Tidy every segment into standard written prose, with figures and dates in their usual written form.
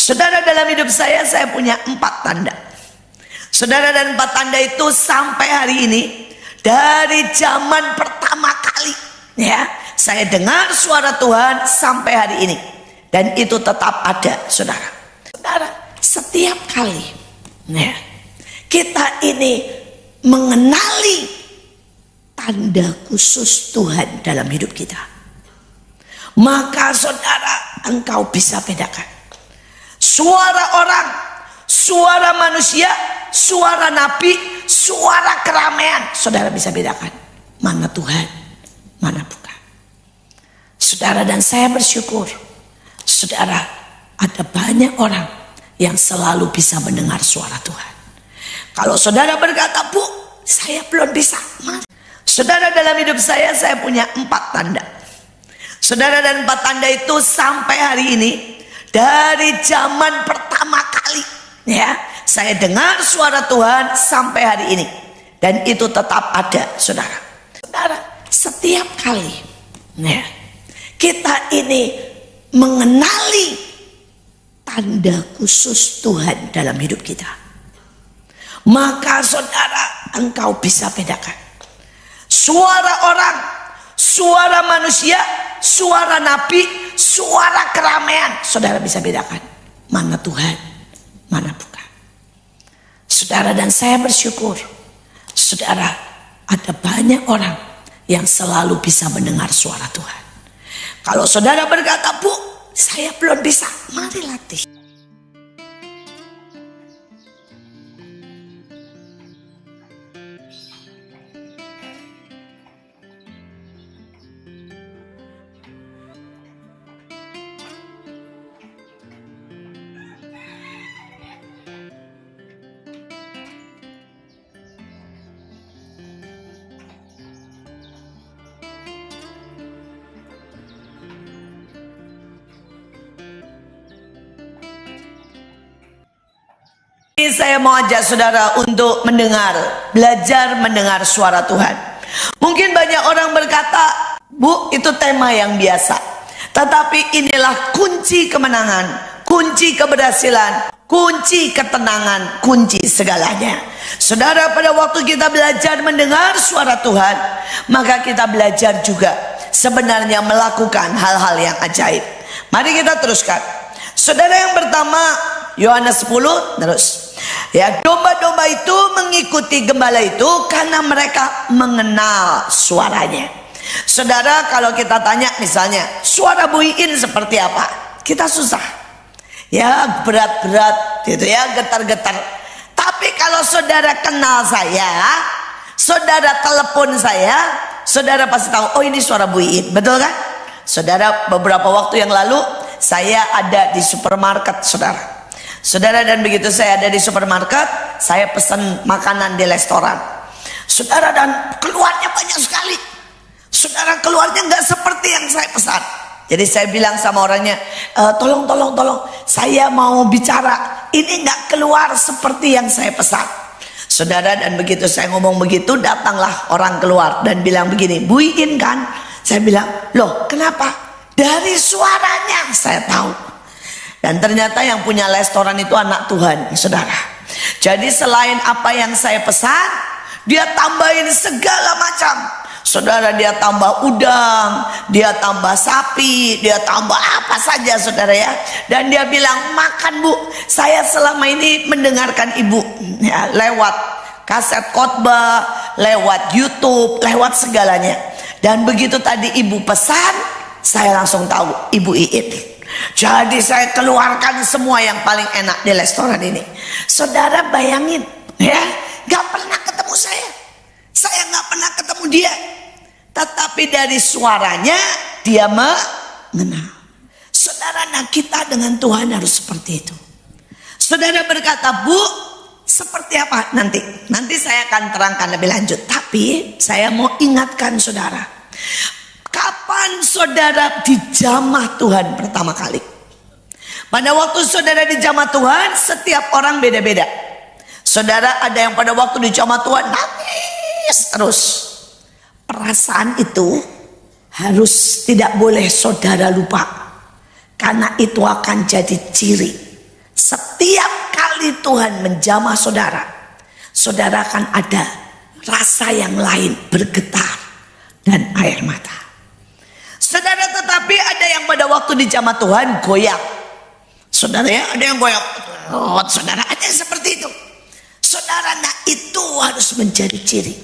Saudara, dalam hidup saya punya 4 tanda. Saudara, dan 4 tanda itu sampai hari ini, dari zaman pertama kali ya saya dengar suara Tuhan sampai hari ini, dan itu tetap ada. Saudara, setiap kali ya kita ini mengenali tanda khusus Tuhan dalam hidup kita, maka saudara, engkau bisa bedakan suara orang, suara manusia, suara nabi, suara keramaian. Saudara bisa bedakan mana Tuhan, mana bukan. Saudara, dan saya bersyukur, saudara, ada banyak orang yang selalu bisa mendengar suara Tuhan. Kalau saudara berkata, "Bu, saya belum bisa." Saudara, dalam hidup saya punya 4 tanda. Saudara, dan 4 tanda itu sampai hari ini, dari zaman pertama kali ya saya dengar suara Tuhan sampai hari ini, dan itu tetap ada. Saudara, setiap kali ya kita ini mengenali tanda khusus Tuhan dalam hidup kita, maka saudara, engkau bisa bedakan suara orang, suara manusia, suara nabi, suara keramaian. Saudara bisa bedakan mana Tuhan, mana bukan. Saudara, dan saya bersyukur, saudara, ada banyak orang yang selalu bisa mendengar suara Tuhan. Kalau saudara berkata, "Bu, saya belum bisa," mari latih. Saya mau ajak saudara untuk belajar mendengar suara Tuhan. Mungkin banyak orang berkata, "Bu, itu tema yang biasa." Tetapi inilah kunci kemenangan, kunci keberhasilan, kunci ketenangan, kunci segalanya. Saudara, pada waktu kita belajar mendengar suara Tuhan, maka kita belajar juga sebenarnya melakukan hal-hal yang ajaib. Mari kita teruskan. Saudara, yang pertama, Yohanes 10 terus. Ya, domba-domba itu mengikuti gembala itu karena mereka mengenal suaranya. Saudara, kalau kita tanya misalnya, suara Bu Iin seperti apa? Kita susah. Ya, berat-berat gitu ya, getar-getar. Tapi kalau saudara kenal saya, saudara telepon saya, saudara pasti tahu, oh ini suara Bu Iin, betul kan? Saudara, beberapa waktu yang lalu saya ada di supermarket, saudara, dan begitu saya ada di supermarket, saya pesan makanan di restoran, saudara, dan keluarnya banyak sekali. Saudara, keluarnya nggak seperti yang saya pesan. Jadi saya bilang sama orangnya, tolong, saya mau bicara, ini nggak keluar seperti yang saya pesan. Saudara, dan begitu saya ngomong begitu, datanglah orang keluar dan bilang begini, "Bu Iin kan?" Saya bilang, "Loh, kenapa?" "Dari suaranya saya tahu." Dan ternyata yang punya restoran itu anak Tuhan, saudara. Jadi selain apa yang saya pesan, dia tambahin segala macam. Saudara, dia tambah udang, dia tambah sapi, dia tambah apa saja, saudara ya. Dan dia bilang, "Makan Bu, saya selama ini mendengarkan Ibu ya, lewat kaset khotbah, lewat YouTube, lewat segalanya. Dan begitu tadi Ibu pesan, saya langsung tahu Ibu Iin. Jadi saya keluarkan semua yang paling enak di restoran ini." Saudara, bayangin ya, gak pernah ketemu saya gak pernah ketemu dia, tetapi dari suaranya dia mengenal. Saudara, nah kita dengan Tuhan harus seperti itu. Saudara berkata, "Bu, seperti apa?" Nanti saya akan terangkan lebih lanjut. Tapi saya mau ingatkan saudara, kapan saudara dijamah Tuhan pertama kali? Pada waktu saudara dijamah Tuhan, setiap orang beda-beda. Saudara, ada yang pada waktu dijamah Tuhan nangis terus. Perasaan itu harus tidak boleh saudara lupa, karena itu akan jadi ciri setiap kali Tuhan menjamah saudara, saudara akan ada rasa yang lain, bergetar dan air mata. Saudara, tetapi ada yang pada waktu dijamah Tuhan goyang. Saudara ya, ada yang goyang. Oh, saudara, ada yang seperti itu. Saudara, nah itu harus menjadi ciri.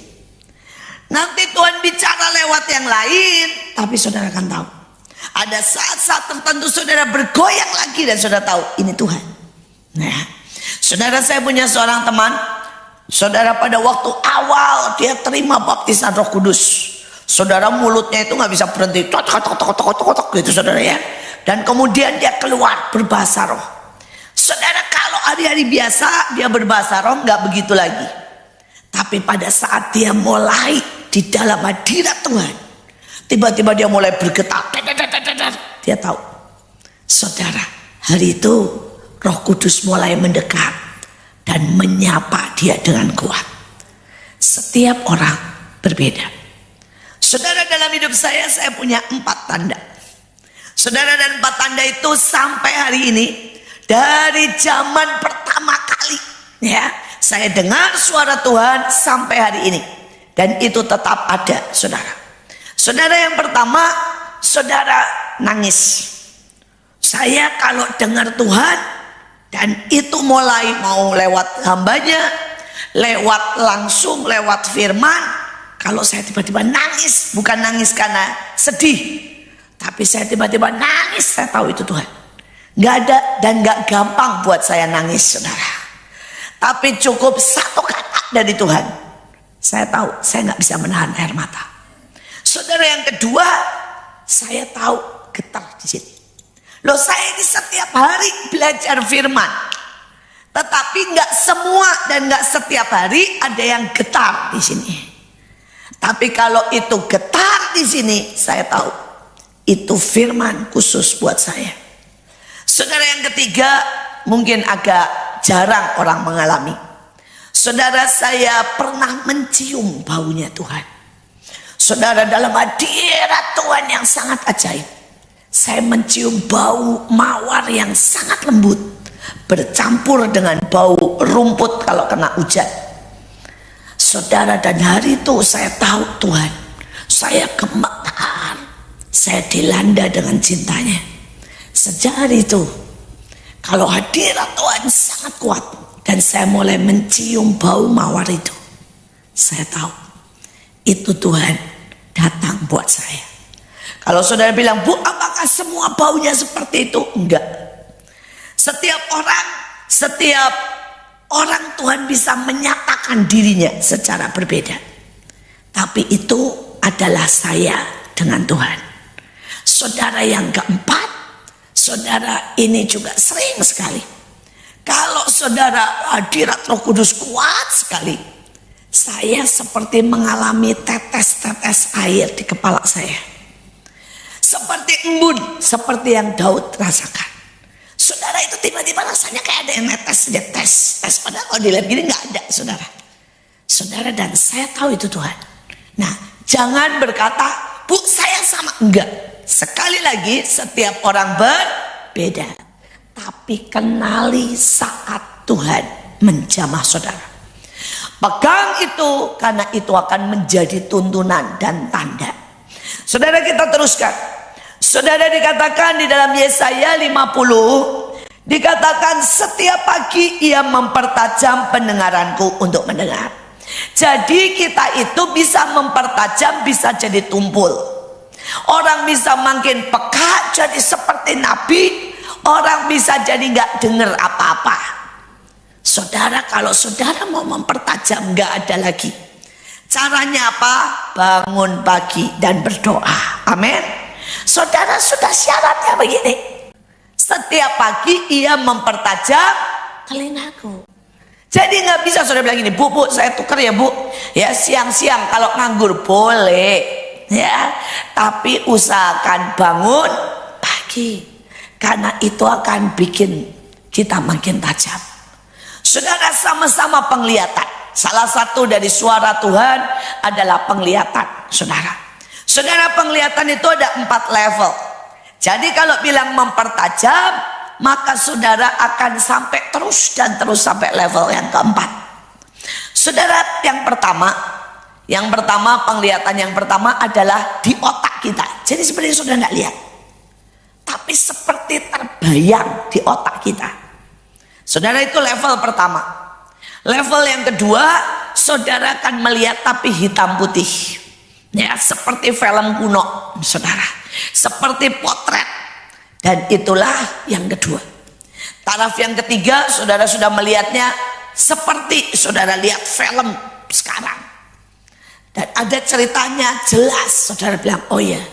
Nanti Tuhan bicara lewat yang lain, tapi saudara akan tahu. Ada saat-saat tertentu saudara bergoyang lagi dan saudara tahu ini Tuhan. Nah, saudara, saya punya seorang teman. Saudara, pada waktu awal dia terima baptisan Roh Kudus, saudara, mulutnya itu nggak bisa berhenti, tok gitu saudara ya. Dan kemudian dia keluar berbahasa roh. Saudara, kalau hari-hari biasa dia berbahasa roh nggak begitu lagi. Tapi pada saat dia mulai di dalam hadirat Tuhan, tiba-tiba dia mulai bergetar. Dia tahu, saudara, hari itu Roh Kudus mulai mendekat dan menyapa dia dengan kuat. Setiap orang berbeda. Saudara, dalam hidup saya punya 4 tanda. Saudara, dan 4 tanda itu sampai hari ini, dari zaman pertama kali ya saya dengar suara Tuhan sampai hari ini, dan itu tetap ada, saudara. Saudara, yang pertama, saudara nangis. Saya kalau dengar Tuhan, dan itu mulai mau lewat hambanya, lewat langsung, lewat firman, kalau saya tiba-tiba nangis, bukan nangis karena sedih, tapi saya tiba-tiba nangis, saya tahu itu Tuhan. Gak ada dan gak gampang buat saya nangis, saudara. Tapi cukup satu kata dari Tuhan, saya tahu saya gak bisa menahan air mata. Saudara, yang kedua, saya tahu getar di sini. Loh, saya ini setiap hari belajar firman, tetapi gak semua dan gak setiap hari ada yang getar di sini. Tapi kalau itu getar di sini, saya tahu itu firman khusus buat saya. Saudara, yang ketiga, mungkin agak jarang orang mengalami. Saudara, saya pernah mencium baunya Tuhan. Saudara, dalam hadirat Tuhan yang sangat ajaib, saya mencium bau mawar yang sangat lembut, bercampur dengan bau rumput kalau kena hujan. Saudara, dan hari itu saya tahu Tuhan, saya gemetar, saya dilanda dengan cintanya. Sejak hari itu, kalau hadirat Tuhan sangat kuat, dan saya mulai mencium bau mawar itu, saya tahu itu Tuhan datang buat saya. Kalau saudara bilang, Bu, apakah semua baunya seperti itu? Enggak. Setiap orang Tuhan bisa menyatakan dirinya secara berbeda. Tapi itu adalah saya dengan Tuhan. Saudara, yang keempat, saudara, ini juga sering sekali. Kalau saudara hadirat Roh Kudus kuat sekali, saya seperti mengalami tetes-tetes air di kepala saya. Seperti embun, seperti yang Daud rasakan. Saudara, itu tiba-tiba rasanya kayak ada yang netes, tes. Padahal kalau dilihat gini nggak ada, saudara. Saudara, dan saya tahu itu Tuhan. Nah, jangan berkata, Bu, saya sama. Enggak. Sekali lagi, setiap orang berbeda. Tapi kenali saat Tuhan menjamah saudara. Pegang itu, karena itu akan menjadi tuntunan dan tanda. Saudara, kita teruskan. Saudara, dikatakan di dalam Yesaya 50, dikatakan setiap pagi ia mempertajam pendengaranku untuk mendengar. Jadi kita itu bisa mempertajam, bisa jadi tumpul. Orang bisa makin peka jadi seperti nabi, orang bisa jadi gak dengar apa-apa. Saudara, kalau saudara mau mempertajam, gak ada lagi. Caranya apa? Bangun pagi dan berdoa. Amin. Saudara, sudah syaratnya begini. Setiap pagi ia mempertajam telingaku. Jadi nggak bisa saudara bilang gini, Bu, saya tukar ya Bu. Ya, siang-siang kalau nganggur boleh. Ya, tapi usahakan bangun pagi. Karena itu akan bikin kita makin tajam. Saudara, sama-sama penglihatan. Salah satu dari suara Tuhan adalah penglihatan, saudara. Saudara, penglihatan itu ada 4 level. Jadi kalau bilang mempertajam, maka saudara akan sampai terus dan terus sampai level yang keempat. Saudara, yang pertama penglihatan yang pertama adalah di otak kita. Jadi sebenarnya saudara nggak lihat, tapi seperti terbayang di otak kita. Saudara, itu level pertama. Level yang kedua, saudara akan melihat tapi hitam putih. Ya, seperti film kuno, saudara. Seperti potret. Dan itulah yang kedua. Taraf yang ketiga, saudara sudah melihatnya seperti saudara lihat film sekarang. Dan ada ceritanya jelas, saudara bilang, oh ya.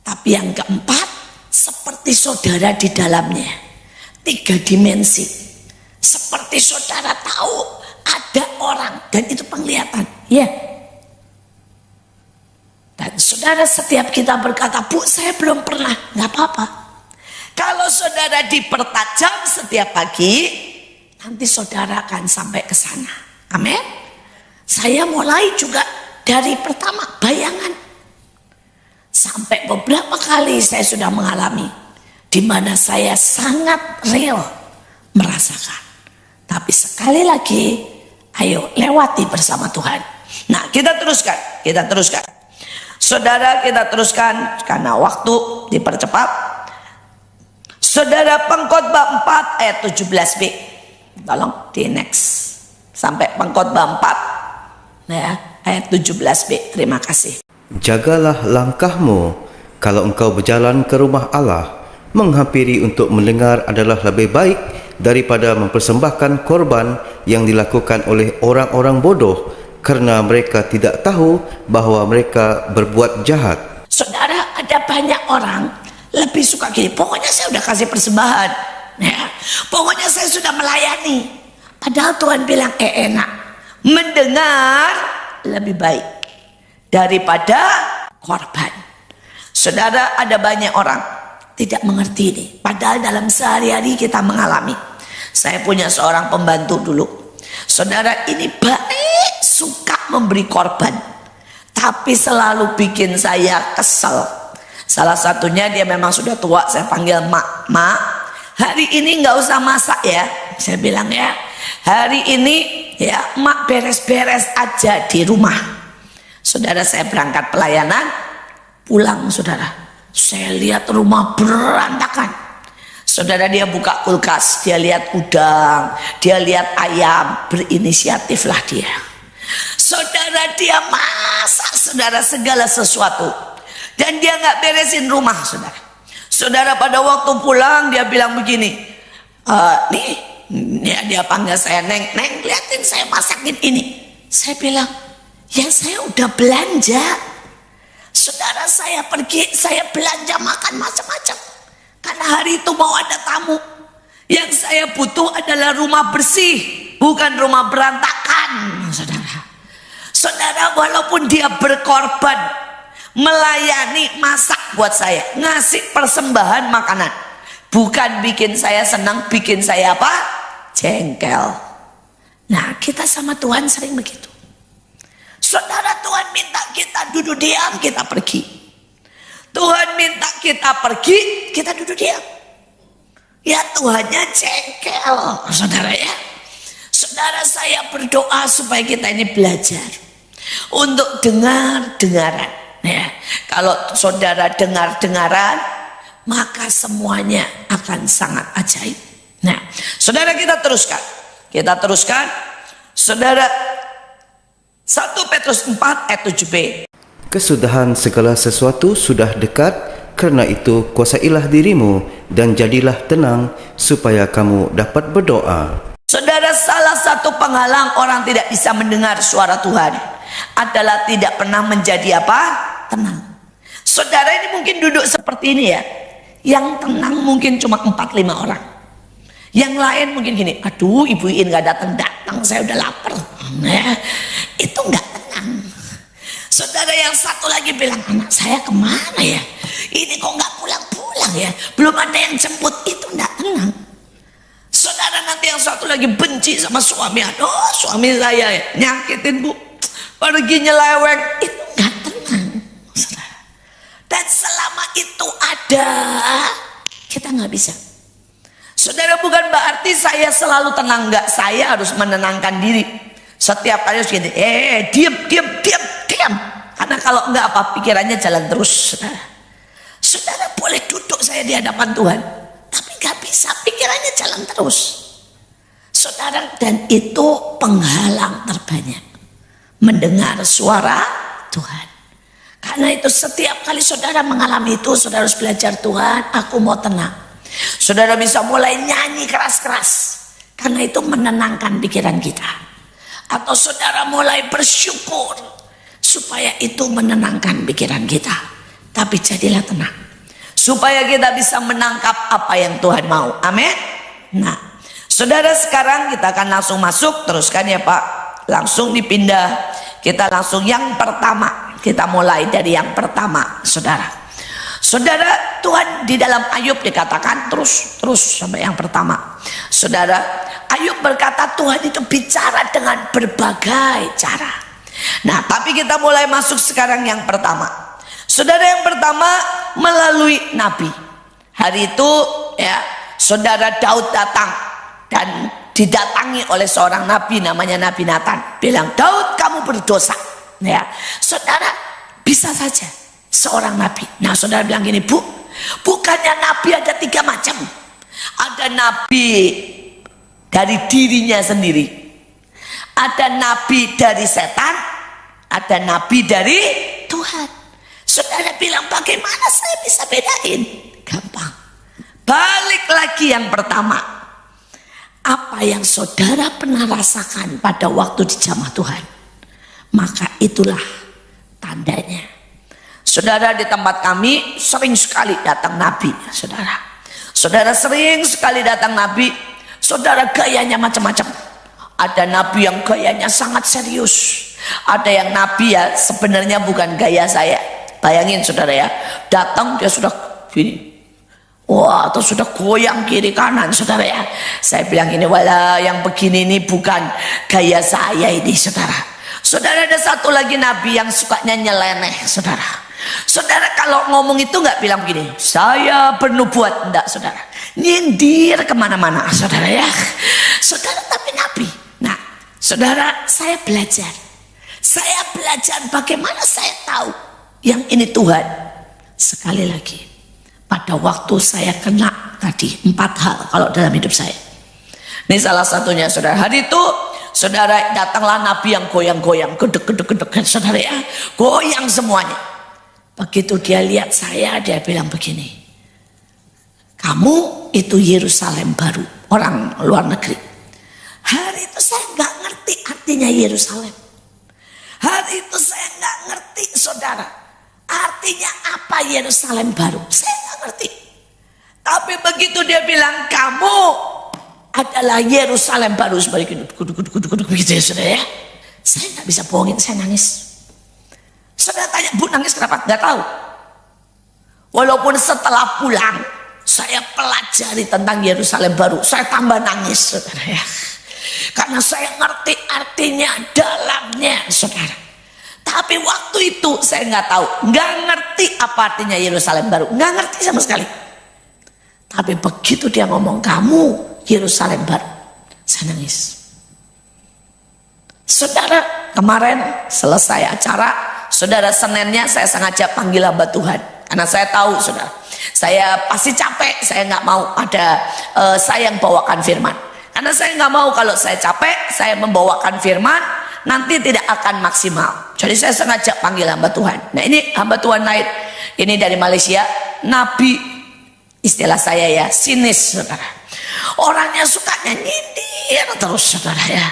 Tapi yang keempat, seperti saudara di dalamnya. 3 dimensi. Seperti saudara tahu ada orang, dan itu penglihatan. Ya. Dan saudara, setiap kita berkata, Bu, saya belum pernah. Nggak apa-apa. Kalau saudara dipertajam setiap pagi, nanti saudara akan sampai ke sana. Amin. Saya mulai juga dari pertama, bayangan. Sampai beberapa kali saya sudah mengalami, di mana saya sangat real merasakan. Tapi sekali lagi, ayo lewati bersama Tuhan. Nah, kita teruskan. Saudara, kita teruskan karena waktu dipercepat. Saudara, Pengkhotbah 4 ayat 17b. Tolong di next sampai Pengkhotbah 4 ya, ayat 17b. Terima kasih. Jagalah langkahmu kalau engkau berjalan ke rumah Allah. Menghampiri untuk mendengar adalah lebih baik daripada mempersembahkan korban yang dilakukan oleh orang-orang bodoh, karena mereka tidak tahu bahwa mereka berbuat jahat. Saudara, ada banyak orang lebih suka gini, pokoknya saya udah kasih persembahan ya, pokoknya saya sudah melayani. Padahal Tuhan bilang enak, mendengar lebih baik daripada korban. Saudara, ada banyak orang tidak mengerti ini, padahal dalam sehari-hari kita mengalami. Saya punya seorang pembantu dulu, saudara, ini baik, suka memberi korban, tapi selalu bikin saya kesel. Salah satunya, dia memang sudah tua, saya panggil mak, hari ini nggak usah masak ya. Saya bilang ya, hari ini ya mak beres-beres aja di rumah. Saudara, saya berangkat pelayanan, pulang saudara, saya lihat rumah berantakan. Saudara, dia buka kulkas, dia lihat udang, dia lihat ayam, berinisiatiflah dia. Saudara, dia masak saudara segala sesuatu. Dan dia nggak beresin rumah, saudara. Saudara, pada waktu pulang dia bilang begini, nih, ya, dia panggil saya, Neng, liatin saya masakin ini. Saya bilang, ya saya udah belanja. Saudara, saya pergi, saya belanja makan macam-macam. Karena hari itu mau ada tamu. Yang saya butuh adalah rumah bersih, bukan rumah berantakan, saudara. Saudara, walaupun dia berkorban, melayani, masak buat saya, ngasih persembahan makanan, bukan bikin saya senang, bikin saya apa? Jengkel. Nah, kita sama Tuhan sering begitu. Saudara, Tuhan minta kita duduk diam, kita pergi. Tuhan minta kita pergi, kita duduk diam. Ya, Tuhannya jengkel, saudara ya. Saudara, saya berdoa supaya kita ini belajar untuk dengar-dengaran. Ya, kalau saudara dengar-dengaran, maka semuanya akan sangat ajaib. Nah, saudara, kita teruskan. Saudara, 1 Petrus 4 ayat 7b. Kesudahan segala sesuatu sudah dekat, karena itu kuasailah dirimu dan jadilah tenang supaya kamu dapat berdoa. Saudara, salah satu penghalang orang tidak bisa mendengar suara Tuhan adalah tidak pernah menjadi apa? Tenang. Saudara, ini mungkin duduk seperti ini ya. Yang tenang mungkin cuma 4-5 orang. Yang lain mungkin gini, aduh Ibu In gak datang-datang, saya udah lapar. Nah, itu gak tenang. Saudara, yang satu lagi bilang, anak saya kemana ya? Ini kok gak pulang-pulang ya? Belum ada yang jemput, itu gak tenang. Saudara, nanti yang satu lagi benci sama suami. Aduh, suami saya ya, nyakitin Bu, pergi nyeleweng. Itu gak tenang, saudara. Dan selama itu ada, kita gak bisa. Saudara, bukan berarti saya selalu tenang, enggak. Saya harus menenangkan diri. Setiap kali harus gini, diam. Karena kalau enggak apa, pikirannya jalan terus. Saudara boleh duduk saya di hadapan Tuhan, tapi enggak bisa, pikirannya jalan terus. Saudara, dan itu penghalang terbanyak mendengar suara Tuhan. Karena itu setiap kali saudara mengalami itu, saudara harus belajar, Tuhan, aku mau tenang. Saudara bisa mulai nyanyi keras-keras, karena itu menenangkan pikiran kita. Atau saudara mulai bersyukur, supaya itu menenangkan pikiran kita. Tapi jadilah tenang, supaya kita bisa menangkap apa yang Tuhan mau. Amin. Nah, saudara, sekarang kita akan langsung masuk. Teruskan ya Pak, langsung dipindah. Kita langsung yang pertama. Kita mulai dari yang pertama, saudara. Saudara, Tuhan di dalam Ayub dikatakan terus sampai yang pertama. Saudara, Ayub berkata Tuhan itu bicara dengan berbagai cara. Nah, tapi kita mulai masuk sekarang yang pertama. Saudara, yang pertama melalui nabi. Hari itu ya, saudara, Daud datang dan didatangi oleh seorang nabi namanya Nabi Nathan. Bilang, Daud, kamu berdosa. Ya, saudara, bisa saja seorang nabi. Nah, saudara bilang gini, Bu, bukannya nabi ada 3 macam. Ada nabi dari dirinya sendiri, ada nabi dari setan, ada nabi dari Tuhan. Saudara bilang, bagaimana saya bisa bedain? Gampang. Balik lagi yang pertama. Apa yang saudara pernah rasakan pada waktu di jamaah Tuhan, maka itulah tandanya. Saudara, di tempat kami sering sekali datang nabi, saudara. Saudara, sering sekali datang nabi. Saudara, gayanya macam-macam. Ada nabi yang gayanya sangat serius. Ada yang nabi ya sebenarnya bukan gaya saya. Bayangin saudara ya, datang dia sudah gini. Wah, atau sudah goyang kiri kanan, saudara ya. Saya bilang ini, wala yang begini ini bukan gaya saya ini, saudara. Saudara, ada satu lagi nabi yang sukanya nyeleneh, saudara. Saudara, kalau ngomong itu nggak bilang begini, saya bernubuat, enggak, saudara. Nyindir kemana-mana, saudara ya. Saudara, tapi nabi. Nah, saudara, saya belajar bagaimana saya tahu yang ini Tuhan. Sekali lagi, pada waktu saya kena tadi 4 hal kalau dalam hidup saya. Ini salah satunya, saudara. Hari itu, saudara, datanglah nabi yang goyang-goyang, gedek, saudara ya. Goyang semuanya. Begitu dia lihat saya, dia bilang begini, kamu itu Yerusalem baru, orang luar negeri. Hari itu saya nggak ngerti artinya Yerusalem. Hari itu saya nggak ngerti, saudara, artinya apa Yerusalem baru. Saya nggak ngerti. Tapi begitu dia bilang, kamu adalah Yerusalem baru, seperti itu, begitu ya, saudara ya. Saya nggak bisa bohongin, saya nangis. Saudara tanya, Bu, nangis kenapa? Nggak tahu. Walaupun setelah pulang saya pelajari tentang Yerusalem baru, saya tambah nangis, saudara ya. Karena saya ngerti artinya, dalamnya, saudara. Tapi waktu itu saya nggak tahu, nggak ngerti apa artinya Yerusalem baru, nggak ngerti sama sekali. Tapi begitu dia ngomong, kamu Yerusalem baru, saya nangis. Saudara, kemarin selesai acara, saudara, Seninnya saya sengaja panggil hamba Tuhan, karena saya tahu, saudara, saya pasti capek. Saya nggak mau ada saya yang bawakan firman, karena saya nggak mau kalau saya capek, saya membawakan firman nanti tidak akan maksimal. Jadi saya sengaja panggil hamba Tuhan. Nah, ini hamba Tuhan lain, ini dari Malaysia, nabi, istilah saya ya, sinis, saudara. Orangnya sukanya nyindir terus, saudara ya.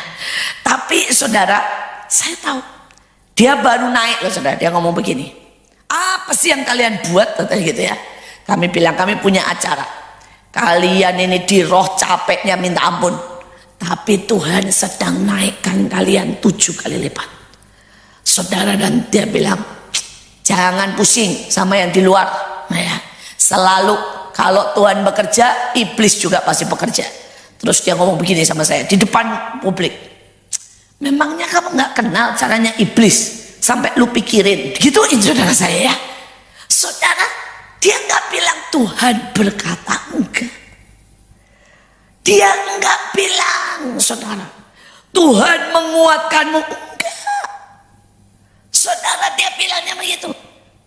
Tapi saudara, saya tahu dia baru naik loh, saudara. Dia ngomong begini, apa sih yang kalian buat, katanya gitu ya. Kami bilang, kami punya acara, kalian ini di roh capeknya minta ampun, tapi Tuhan sedang naikkan kalian 7 kali lipat, saudara. Dan dia bilang, jangan pusing sama yang di luar. Nah ya, selalu kalau Tuhan bekerja, iblis juga pasti bekerja. Terus dia ngomong begini sama saya di depan publik, memangnya kamu nggak kenal caranya iblis sampai lu pikirin gituin, saudara saya ya. Saudara, dia nggak bilang Tuhan berkata, enggak. Dia enggak bilang, saudara, Tuhan menguatkanmu. Enggak. Saudara, dia bilangnya begitu.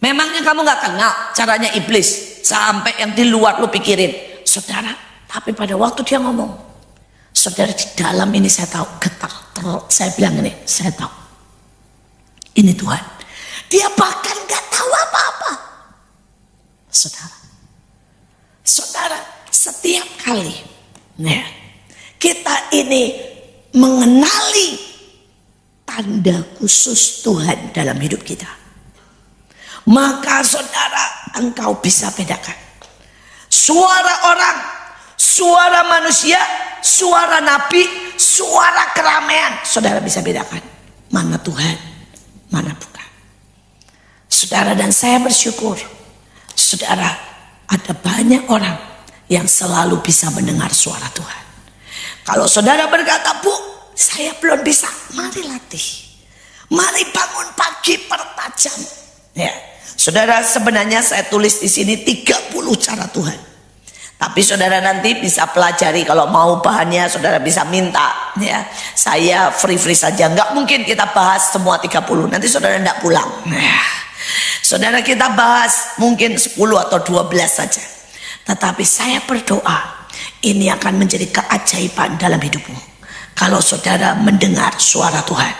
Memangnya kamu enggak kenal caranya iblis sampai yang di luar lu pikirin, saudara. Tapi pada waktu dia ngomong, saudara, di dalam ini saya tahu getar. Saya bilang ini, saya tahu. Ini Tuhan. Dia bahkan enggak tahu apa-apa. Saudara. Saudara, setiap kali ya, kita ini mengenali tanda khusus Tuhan dalam hidup kita, maka saudara, engkau bisa bedakan suara orang, suara manusia, suara nabi, suara keramaian. Saudara bisa bedakan mana Tuhan, mana bukan. Saudara, dan saya bersyukur, saudara, ada banyak orang yang selalu bisa mendengar suara Tuhan. Kalau saudara berkata, Bu, saya belum bisa, mari latih. Mari bangun pagi pertajam. Ya, saudara, sebenarnya saya tulis di sini 30 cara Tuhan. Tapi saudara nanti bisa pelajari, kalau mau bahannya saudara bisa minta. Ya, saya free saja. Enggak mungkin kita bahas semua 30. Nanti saudara enggak pulang. Saudara, kita bahas mungkin 10 atau 12 saja. Tetapi saya berdoa ini akan menjadi keajaiban dalam hidupmu kalau saudara mendengar suara Tuhan.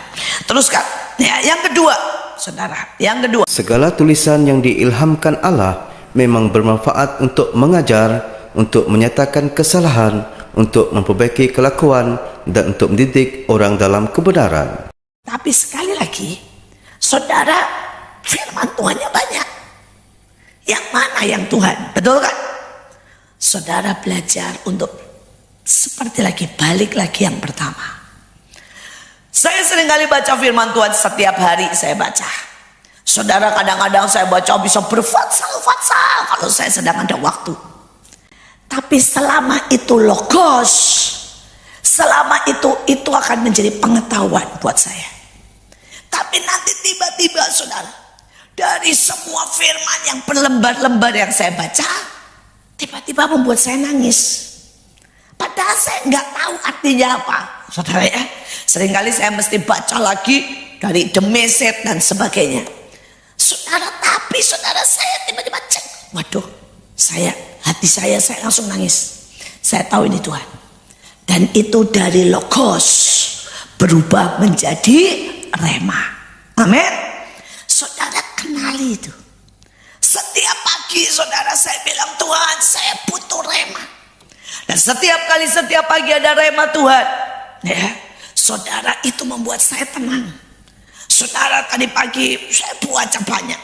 Teruskan. Ya, yang kedua, saudara, yang kedua. Segala tulisan yang diilhamkan Allah memang bermanfaat untuk mengajar, untuk menyatakan kesalahan, untuk memperbaiki kelakuan, dan untuk mendidik orang dalam kebenaran. Tapi sekali lagi, saudara, firman Tuhannya banyak. Yang mana yang Tuhan? Betul kan? Saudara belajar untuk seperti lagi, balik lagi yang pertama. Saya seringkali baca firman Tuhan, setiap hari saya baca. Saudara, kadang-kadang saya baca bisa berfatsal-fatsal kalau saya sedang ada waktu. Tapi selama itu logos, selama itu akan menjadi pengetahuan buat saya. Tapi nanti tiba-tiba saudara, dari semua firman yang berlembar-lembar yang saya baca, tiba-tiba membuat saya nangis. Padahal saya nggak tahu artinya apa, saudara ya. Seringkali saya mesti baca lagi dari The Message dan sebagainya. Saudara, tapi saudara, saya tiba-tiba cek, waduh, hati saya langsung nangis. Saya tahu ini Tuhan. Dan itu dari logos berubah menjadi rema. Amin. Saudara, kenali itu. Setiap pagi saudara saya bilang, Tuhan, saya butuh rema. Dan setiap pagi ada rema Tuhan. Ya, saudara, itu membuat saya tenang. Saudara, tadi pagi saya baca banyak.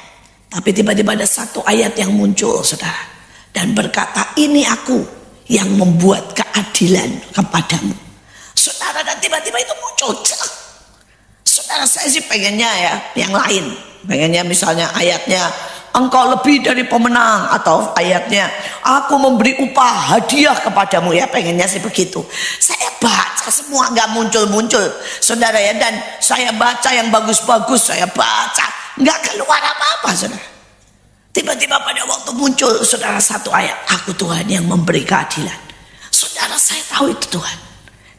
Tapi tiba-tiba ada satu ayat yang muncul, saudara. Dan berkata, ini aku yang membuat keadilan kepadamu. Saudara, dan tiba-tiba itu muncul. Saudara, saya sih pengennya ya yang lain. Pengennya misalnya ayatnya, engkau lebih dari pemenang, atau ayatnya, aku memberi upah hadiah kepadamu. Ya pengennya sih begitu. Saya baca semua, nggak muncul-muncul, saudara ya. Dan saya baca yang bagus-bagus, saya baca, nggak keluar apa-apa, saudara. Tiba-tiba pada waktu muncul, saudara, satu ayat, aku Tuhan yang memberi keadilan. Saudara, saya tahu itu Tuhan.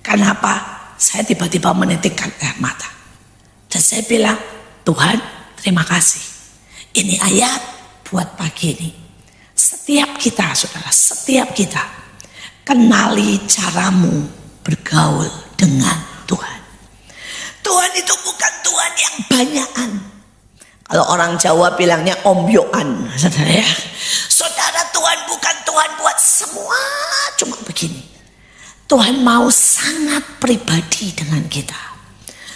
Kenapa? Saya tiba-tiba menitikkan air mata. Dan saya bilang, Tuhan, terima kasih. Ini ayat buat pagi ini. Setiap kita, saudara, setiap kita kenali caramu bergaul dengan Tuhan. Tuhan itu bukan Tuhan yang banyakan. Kalau orang Jawa bilangnya ombyoan, saudara ya. Saudara, Tuhan bukan Tuhan buat semua cuma begini. Tuhan mau sangat pribadi dengan kita.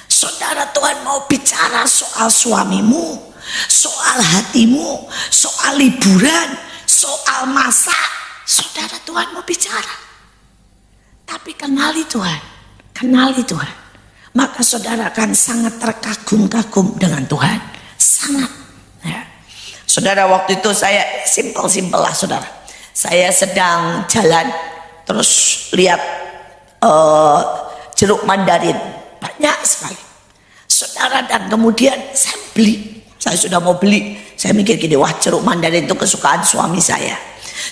Saudara, Tuhan mau bicara soal suamimu, soal hatimu, soal liburan, soal masak. Saudara, Tuhan mau bicara. Tapi kenali Tuhan, kenali Tuhan. Maka saudara akan sangat terkagum-kagum dengan Tuhan. Sangat ya. Saudara, waktu itu saya simpel lah, saudara. Saya sedang jalan, terus lihat jeruk mandarin banyak sekali, saudara. Dan kemudian saya beli. Saya sudah mau beli, saya mikir gini, wah, jeruk mandarin itu kesukaan suami saya.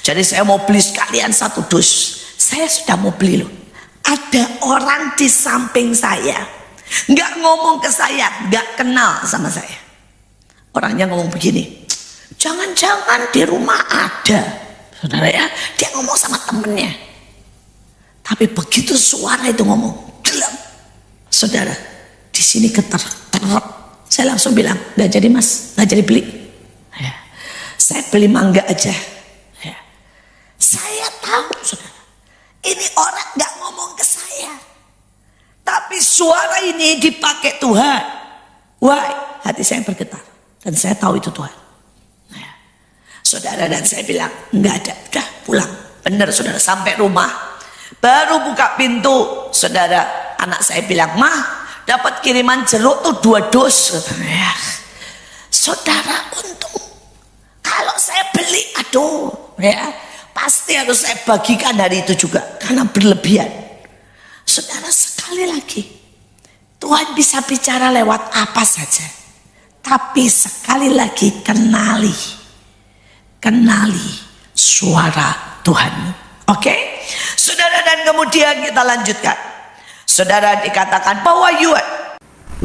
Jadi saya mau beli sekalian 1 dus. saya sudah mau beli loh. Ada orang di samping saya, nggak ngomong ke saya, nggak kenal sama saya. Orangnya ngomong begini, jangan-jangan di rumah ada, saudara ya. Dia ngomong sama temennya. Tapi begitu suara itu ngomong, gelap, saudara, di sini getar, terap. Saya langsung bilang, nggak jadi mas, nggak jadi beli. Ya. Saya beli mangga aja. Ya. Saya tahu, saudara, ini orang nggak ngomong ke saya, tapi suara ini dipakai Tuhan. Wah, hati saya bergetar dan saya tahu itu Tuhan. Ya. Saudara, dan saya bilang nggak ada, udah pulang. Benar, saudara, sampai rumah baru buka pintu, saudara, anak saya bilang, mah dapat kiriman jeruk tuh 2 dus. Ya. Saudara, untung kalau saya beli, aduh, ya pasti harus saya bagikan hari itu juga karena berlebihan. Saudara, sekali lagi Tuhan bisa bicara lewat apa saja, tapi sekali lagi kenali suara Tuhan. Oke, saudara, dan kemudian kita lanjutkan. Saudara, dikatakan bahwa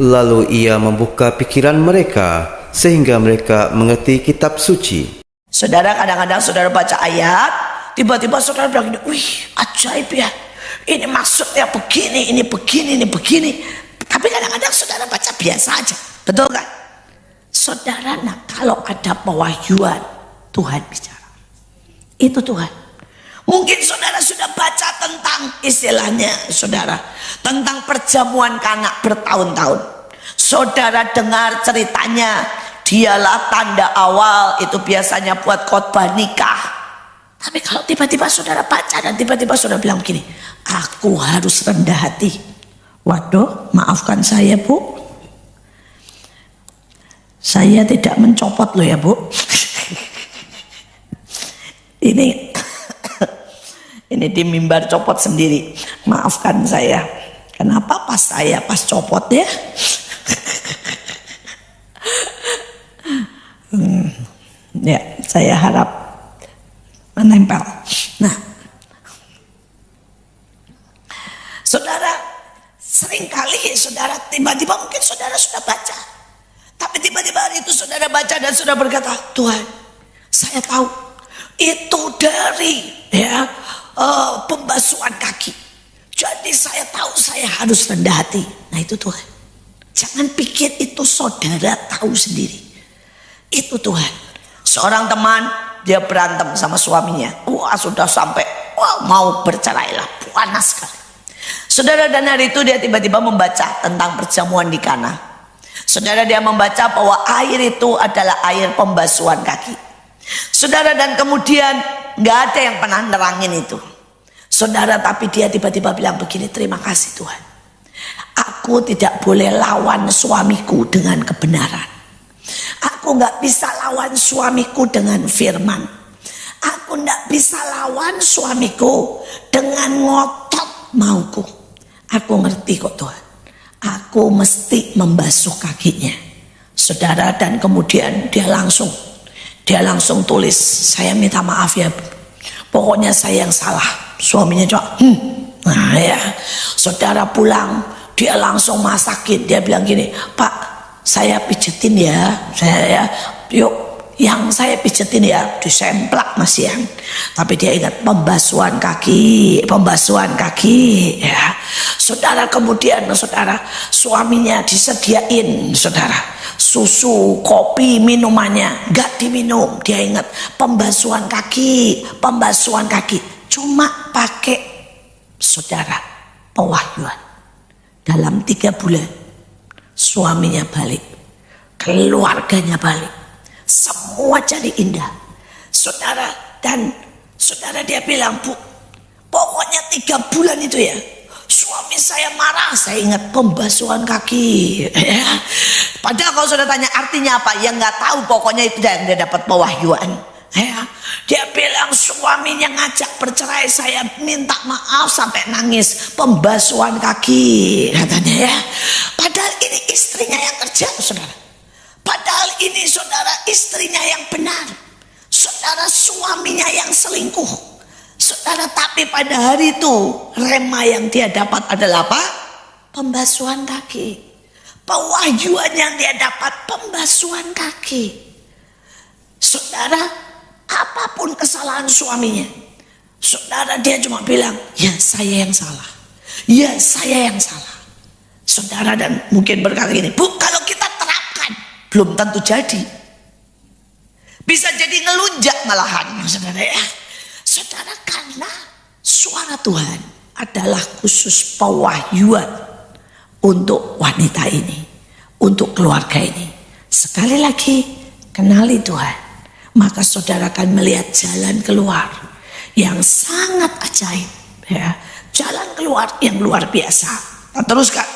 Lalu ia membuka pikiran mereka sehingga mereka mengerti kitab suci. Saudara, kadang-kadang saudara baca ayat, tiba-tiba saudara bilang, wih ajaib ya, ini maksudnya begini, ini begini, ini begini. Tapi kadang-kadang saudara baca biasa aja, betul kan? Saudara, nah kalau ada pewahyuan, Tuhan bicara, itu Tuhan. Mungkin saudara sudah baca tentang istilahnya, saudara, tentang perjamuan Kana bertahun-tahun. Saudara dengar ceritanya, dialah tanda awal, itu biasanya buat khotbah nikah. Tapi kalau tiba-tiba saudara baca dan tiba-tiba saudara bilang begini, aku harus rendah hati. Waduh, maafkan saya Bu, saya tidak mencopot loh ya Bu. Ini di mimbar copot sendiri. Maafkan saya. Kenapa pas saya pas copot ya? Ya, saya harap menempel. Nah, saudara, seringkali saudara tiba-tiba mungkin saudara sudah baca, tapi tiba-tiba hari itu saudara baca dan saudara berkata, Tuhan, saya tahu itu dari pembasuhan kaki. Jadi saya tahu saya harus rendah hati. Nah itu Tuhan. Jangan pikir itu saudara tahu sendiri. Itu Tuhan. Seorang teman, dia berantem sama suaminya. Wah, sudah sampai mau bercerai lah, panas sekali. Saudara, dan hari itu dia tiba-tiba membaca tentang perjamuan di Kana. Saudara, dia membaca bahwa air itu adalah air pembasuhan kaki. Saudara, dan kemudian nggak ada yang pernah nerangin itu. Saudara, tapi dia tiba-tiba bilang begini, terima kasih Tuhan. Aku tidak boleh lawan suamiku dengan kebenaran. Aku nggak bisa lawan suamiku dengan firman. Aku nggak bisa lawan suamiku dengan ngotot mauku. Aku ngerti kok Tuhan. Aku mesti membasuh kakinya. Saudara, dan kemudian dia langsung tulis, saya minta maaf ya, pokoknya saya yang salah. Suaminya coba, nah ya, saudara pulang, dia langsung masakin. Dia bilang gini, Pak, saya pijetin ya, yuk, yang saya pijetin ya, disemplak Mas Yan. Tapi dia ingat pembasuhan kaki, ya. Saudara, kemudian saudara, suaminya disediain, saudara, susu, kopi, minumannya gak diminum. Dia ingat pembasuhan kaki. Cuma pakai, saudara, pewahyuan. Dalam 3 bulan suaminya balik, keluarganya balik, semua jadi indah, saudara. Dan saudara, dia bilang, Bu, pokoknya 3 bulan itu ya, suami saya marah. Saya ingat pembasuhan kaki ya. Padahal kalau sudah tanya artinya apa, ya nggak tahu, pokoknya itu dia dapat pewahyuan ya. Dia bilang suaminya ngajak bercerai, saya minta maaf sampai nangis, pembasuhan kaki katanya ya. Padahal ini istrinya yang kerja, saudara. Padahal ini saudara istrinya yang benar, saudara suaminya yang selingkuh, Saudara, tapi pada hari itu rema yang dia dapat adalah apa? Pembasuhan kaki. Pewahyuan yang dia dapat pembasuhan kaki. Saudara, apapun kesalahan suaminya, saudara, dia cuma bilang, ya saya yang salah, ya saya yang salah. Saudara, dan mungkin berkata gini, Bu, kalau kita terapkan belum tentu jadi, bisa jadi ngelunjak malahan, saudara ya. Saudara, karena suara Tuhan adalah khusus pewahyuan untuk wanita ini, untuk keluarga ini. Sekali lagi, kenali Tuhan, maka saudara akan melihat jalan keluar yang sangat ajaib, ya. Jalan keluar yang luar biasa. Kita teruskan,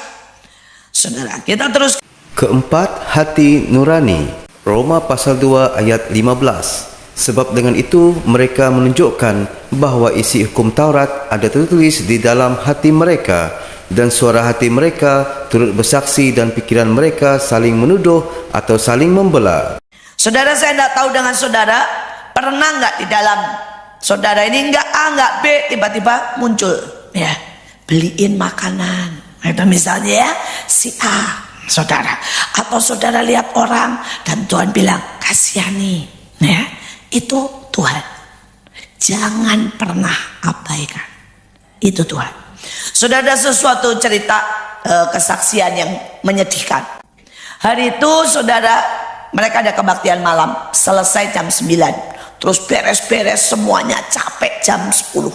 saudara, kita terus. Keempat, hati nurani. Roma pasal 2 ayat 15. Sebab dengan itu mereka menunjukkan bahwa isi hukum Taurat ada tertulis di dalam hati mereka, dan suara hati mereka turut bersaksi, dan pikiran mereka saling menuduh atau saling membela. Saudara, saya tidak tahu dengan saudara, pernah nggak di dalam saudara ini nggak A nggak B, tiba-tiba muncul, ya, beliin makanan. Itu misalnya ya, si A, saudara, atau saudara lihat orang dan Tuhan bilang kasihani, ya, itu Tuhan. Jangan pernah abaikan, itu Tuhan. Sudah ada sesuatu cerita kesaksian yang menyedihkan. Hari itu saudara, mereka ada kebaktian malam, selesai jam 9, terus beres-beres semuanya, capek jam 10.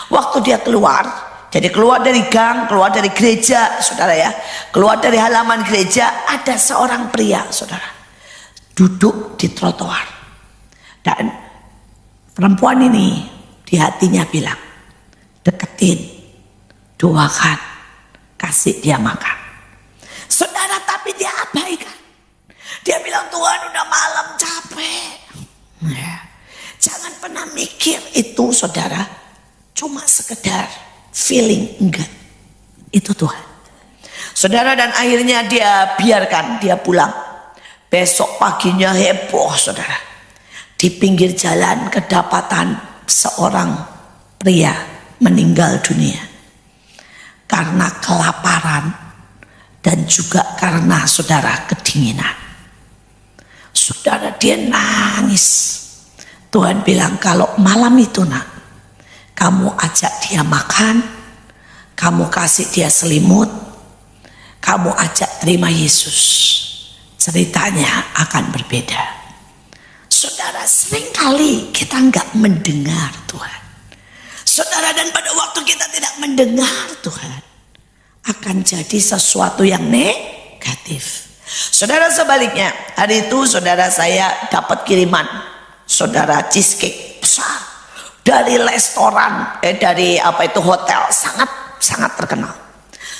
Waktu dia keluar, jadi keluar dari gang, keluar dari gereja, saudara ya, keluar dari halaman gereja, ada seorang pria, saudara, duduk di trotoar. Dan perempuan ini di hatinya bilang, deketin, doakan, kasih dia makan. Saudara, tapi dia abaikan. Dia bilang, Tuhan udah malam, capek. Ya. Jangan pernah mikir itu, saudara, cuma sekedar feeling, enggak. Itu Tuhan. Saudara, dan akhirnya dia biarkan dia pulang. Besok paginya heboh, saudara. Di pinggir jalan kedapatan seorang pria meninggal dunia karena kelaparan dan juga karena saudara kedinginan. Saudara, dia nangis. Tuhan bilang, kalau malam itu nak, kamu ajak dia makan, kamu kasih dia selimut, kamu ajak terima Yesus, ceritanya akan berbeda. Saudara, seringkali kita enggak mendengar Tuhan. Saudara, dan pada waktu kita tidak mendengar Tuhan, akan jadi sesuatu yang negatif. Saudara, sebaliknya, hari itu saudara, saya dapat kiriman, saudara, cheesecake besar dari restoran, dari apa itu, hotel sangat terkenal.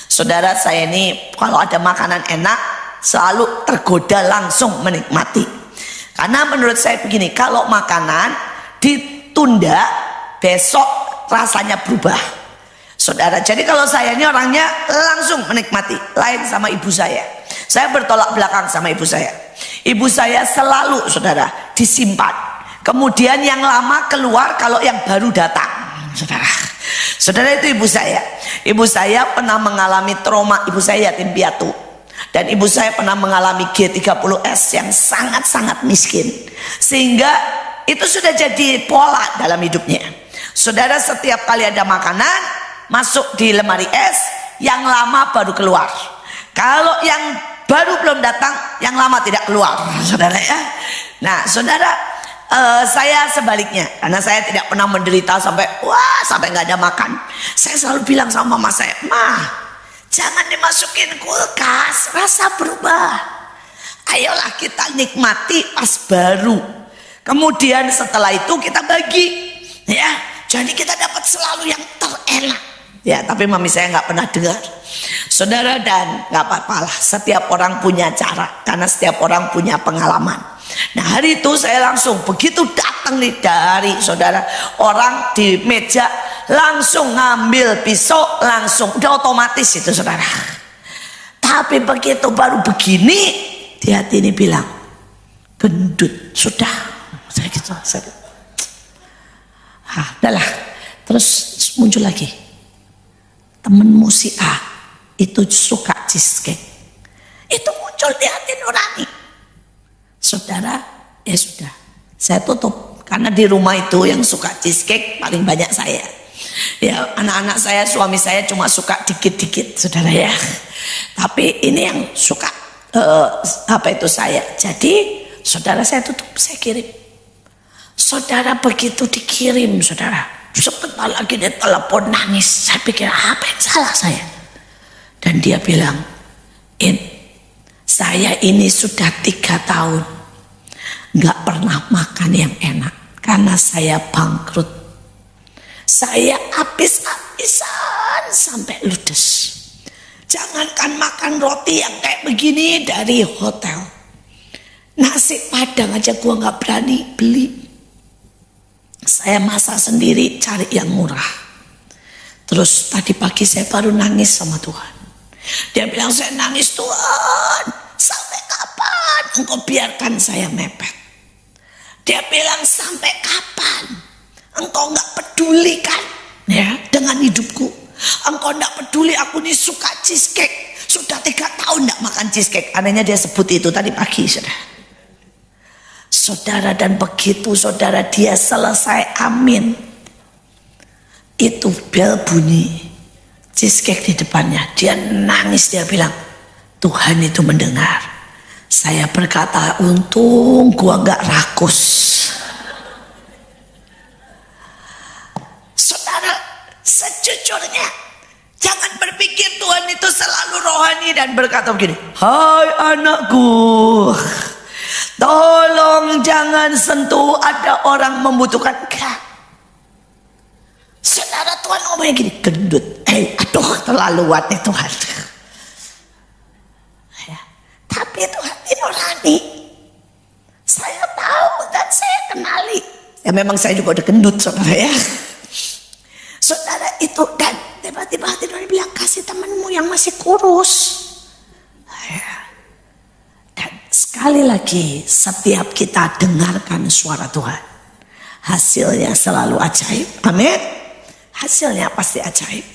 Saudara, saya ini kalau ada makanan enak selalu tergoda langsung menikmati. Karena menurut saya begini, kalau makanan ditunda, besok rasanya berubah, saudara. Jadi kalau saya ini orangnya langsung menikmati, lain sama ibu saya. Saya bertolak belakang sama ibu saya. Ibu saya selalu, saudara, disimpan. Kemudian yang lama keluar kalau yang baru datang, saudara. Saudara, itu ibu saya. Ibu saya pernah mengalami trauma, ibu saya yatim piatu. Dan ibu saya pernah mengalami G30S yang sangat-sangat miskin. Sehingga itu sudah jadi pola dalam hidupnya. Saudara, setiap kali ada makanan masuk di lemari es, yang lama baru keluar. Kalau yang baru belum datang, yang lama tidak keluar, saudara ya. Nah, saudara, saya sebaliknya, karena saya tidak pernah menderita sampai nggak ada makan. Saya selalu bilang sama mama saya, "Ma, jangan dimasukin kulkas, rasa berubah. Ayolah kita nikmati pas baru. Kemudian setelah itu kita bagi, ya. Jadi kita dapat selalu yang terenak." Ya, tapi mami saya nggak pernah dengar, saudara, dan nggak apa-apalah. Setiap orang punya cara, karena setiap orang punya pengalaman. Nah, hari itu saya langsung begitu datang nih dari saudara, orang di meja langsung ngambil pisau, langsung udah otomatis itu, saudara. Tapi begitu baru begini, di hati ini bilang, gendut sudah. Saya gitu, udahlah, Terus muncul lagi, temenmu si A itu suka cheesecake. Itu muncul di hati nurani. Saudara, ya sudah, saya tutup. Karena di rumah itu yang suka cheesecake paling banyak saya. Ya, anak-anak saya, suami saya cuma suka dikit-dikit, saudara ya. Tapi ini yang suka saya. Jadi, saudara, saya tutup, saya kirim. Saudara, begitu dikirim, saudara, sebentar lagi dia telepon nangis. Saya pikir, apa yang salah saya? Dan dia bilang, saya ini sudah 3 tahun nggak pernah makan yang enak karena saya bangkrut. Saya habis-habisan sampai ludes. Jangankan makan roti yang kayak begini dari hotel, nasi padang aja gua nggak berani beli. Saya masak sendiri, cari yang murah. Terus tadi pagi saya baru nangis sama Tuhan. Dia bilang, saya nangis, Tuhan, sampai kapan engkau biarkan saya mepet? Dia bilang, sampai kapan engkau gak pedulikan ya dengan hidupku? Engkau gak peduli aku ini suka cheesecake. Sudah 3 tahun gak makan cheesecake. Anehnya dia sebut itu tadi pagi, saudara. Dan begitu saudara dia selesai amin, itu bel bunyi, cheesecake di depannya. Dia nangis, dia bilang, Tuhan itu mendengar. Saya berkata, untung gua gak rakus. Saudara, sejujurnya jangan berpikir Tuhan itu selalu rohani dan berkata begini, hai anakku, tolong jangan sentuh ada orang membutuhkan. Enggak. Saudara, Tuhan ngomongnya gini, gendut, aduh terlaluan nih Tuhan. Ya, tapi Tuhan ini nurani. Saya tahu dan saya kenali. Ya memang saya juga udah gendut, saudara ya. Saudara itu, dan tiba-tiba hati Tuhan bilang, kasih temanmu yang masih kurus. Ya. Dan sekali lagi, setiap kita dengarkan suara Tuhan, hasilnya selalu ajaib. Amin. Hasilnya pasti ajaib.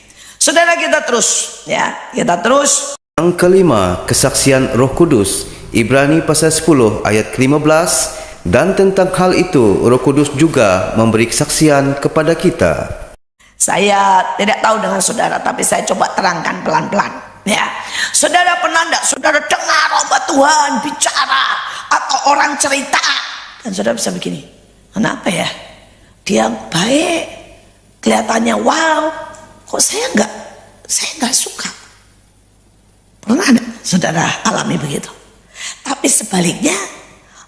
Saudara, kita terus ya, kita terus. Yang kelima, kesaksian Roh Kudus, Ibrani pasal 10 ayat 15. Dan tentang hal itu Roh Kudus juga memberi kesaksian kepada kita. Saya tidak tahu dengan saudara, tapi saya coba terangkan pelan-pelan ya. Saudara, pernah enggak saudara dengar hamba Tuhan bicara atau orang cerita dan saudara bisa begini, kenapa ya dia baik, kelihatannya wow, kok saya enggak suka? Pernah enggak saudara alami begitu? Tapi sebaliknya,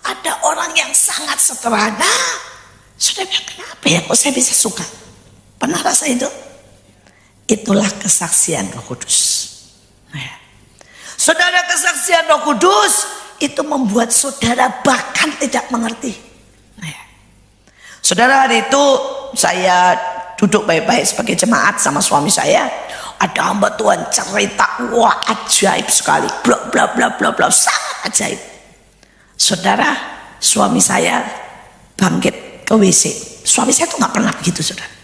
ada orang yang sangat sederhana, saudara bilang, kenapa ya kok saya bisa suka? Pernah rasa itu? Itulah kesaksian Roh Kudus. Nah, saudara, kesaksian Roh Kudus itu membuat saudara bahkan tidak mengerti. Nah, saudara, hari itu saya duduk baik-baik sebagai jemaat sama suami saya. Ada hamba Tuhan cerita, wah ajaib sekali, bla bla bla bla bla, sangat ajaib. Saudara, suami saya bangkit ke WC. Suami saya tuh nggak pernah begitu, saudara.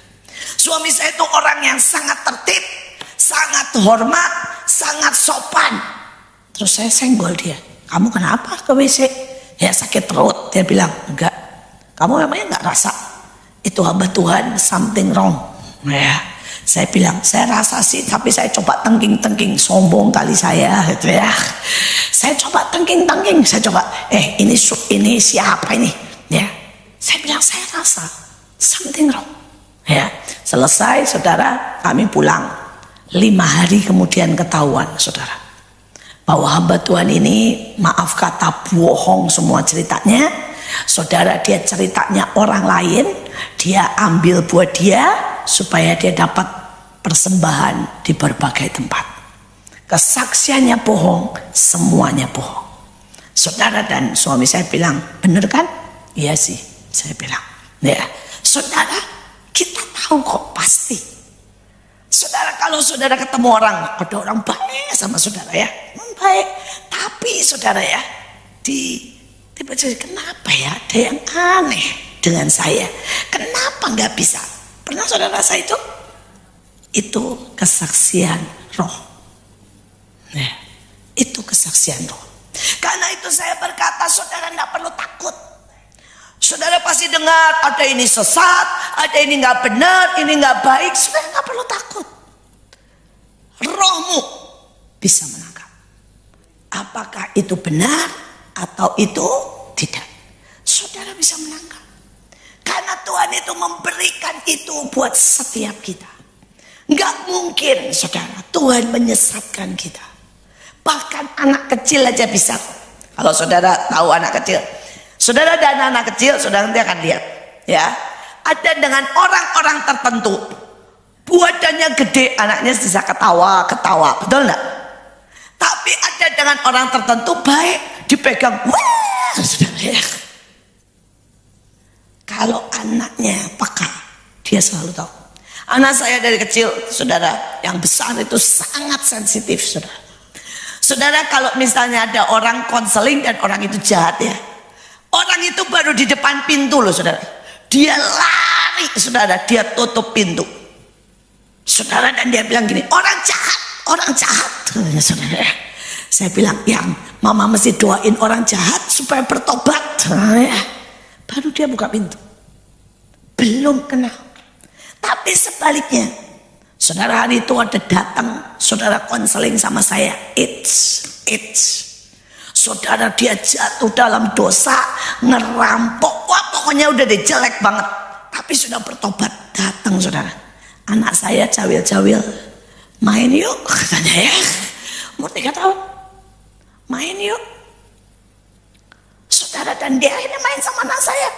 Suami saya itu orang yang sangat tertib, sangat hormat, sangat sopan. Terus saya senggol dia, kamu kenapa ke WC? Ya sakit perut. Dia bilang, enggak, kamu memangnya nggak rasa itu hamba Tuhan something wrong? Ya, saya bilang, saya rasa sih, tapi saya coba tengking-tengking, sombong kali saya gitu ya. Saya coba tengking-tengking, saya coba, ini siapa ini? Ya, saya bilang, saya rasa something wrong. Ya, selesai saudara, kami pulang. 5 hari kemudian ketahuan saudara, bahwa hamba Tuhan ini, maaf kata, bohong semua ceritanya. Saudara, dia ceritanya orang lain, dia ambil buat dia supaya dia dapat persembahan di berbagai tempat. Kesaksiannya bohong, semuanya bohong. Saudara, dan suami saya bilang, bener kan? Iya sih, saya bilang. Ya, saudara, kita tahu kok pasti. Saudara, kalau saudara ketemu orang, ada orang baik sama saudara ya, baik. Tapi saudara ya, tiba-tiba kenapa ya ada yang aneh dengan saya? Kenapa nggak bisa? Pernah saudara rasa itu? Itu kesaksian roh. Nah, itu kesaksian roh. Karena itu saya berkata, saudara tidak perlu takut. Saudara pasti dengar, ada ini sesat, ada ini nggak benar, ini nggak baik. Saudara nggak perlu takut. Rohmu bisa menangkap. Apakah itu benar atau itu tidak? Saudara bisa menangkap. Karena Tuhan itu memberikan itu buat setiap kita. Nggak mungkin saudara, Tuhan menyesatkan kita. Bahkan anak kecil aja bisa. Kalau saudara tahu anak kecil, saudara dan anak kecil, saudara nanti akan lihat, ya. Ada dengan orang-orang tertentu, badannya gede, anaknya bisa ketawa, betul nggak? Tapi ada dengan orang tertentu baik, dipegang, wah, saudara ya. Kalau anaknya peka, dia selalu tahu. Anak saya dari kecil, saudara, yang besar itu sangat sensitif, saudara. Saudara, kalau misalnya ada orang konseling dan orang itu jahat ya, orang itu baru di depan pintu loh saudara, dia lari saudara, dia tutup pintu saudara, dan dia bilang gini, orang jahat, saudara. Saya bilang, yang mama mesti doain orang jahat supaya bertobat, baru dia buka pintu. Belum kenal. Tapi sebaliknya, saudara, hari itu ada datang saudara konseling sama saya, saudara, dia jatuh dalam dosa, ngerampok, wah pokoknya udah deh jelek banget, tapi sudah bertobat. Datang saudara, anak saya cawil-cawil, main yuk katanya ya, umur 3 tahun, main yuk saudara. Dan dia ini main sama anak saya,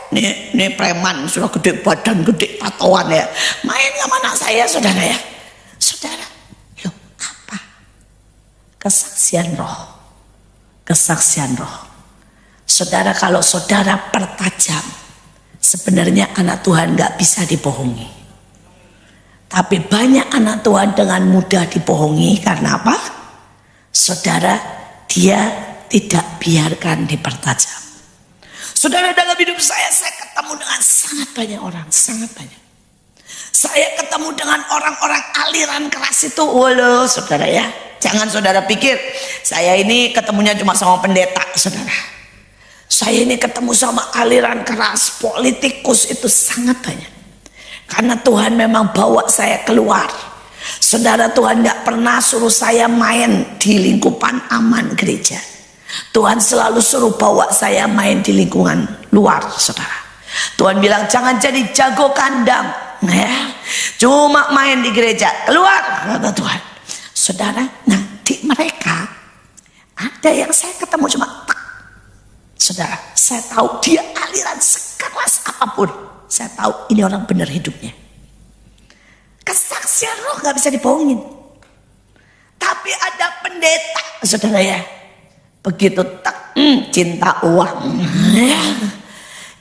nih preman sudah gede badan, gede tatoan ya, main sama anak saya saudara ya. Saudara, loh apa? Kesaksian roh. Kesaksian roh. Saudara, kalau saudara pertajam, sebenarnya anak Tuhan gak bisa dibohongi. Tapi banyak anak Tuhan dengan mudah dibohongi. Karena apa? Saudara, dia tidak biarkan dipertajam. Saudara, dalam hidup saya ketemu dengan sangat banyak orang, sangat banyak. Saya ketemu dengan orang-orang aliran keras itu, walau saudara ya, jangan saudara pikir saya ini ketemunya cuma sama pendeta, saudara. Saya ini ketemu sama aliran keras, politikus itu sangat banyak. Karena Tuhan memang bawa saya keluar. Saudara, Tuhan gak pernah suruh saya main di lingkupan aman gereja. Tuhan selalu suruh bawa saya main di lingkungan luar, saudara. Tuhan bilang jangan jadi jago kandang, ya, cuma main di gereja, keluar, kata Tuhan. Saudara, nah di mereka ada yang saya ketemu cuma tak. Saudara, saya tahu dia aliran sekeras apapun, saya tahu ini orang benar hidupnya. Kesaksian roh gak bisa dibohongin. Tapi ada pendeta, saudara ya, begitu tak cinta uang, ya,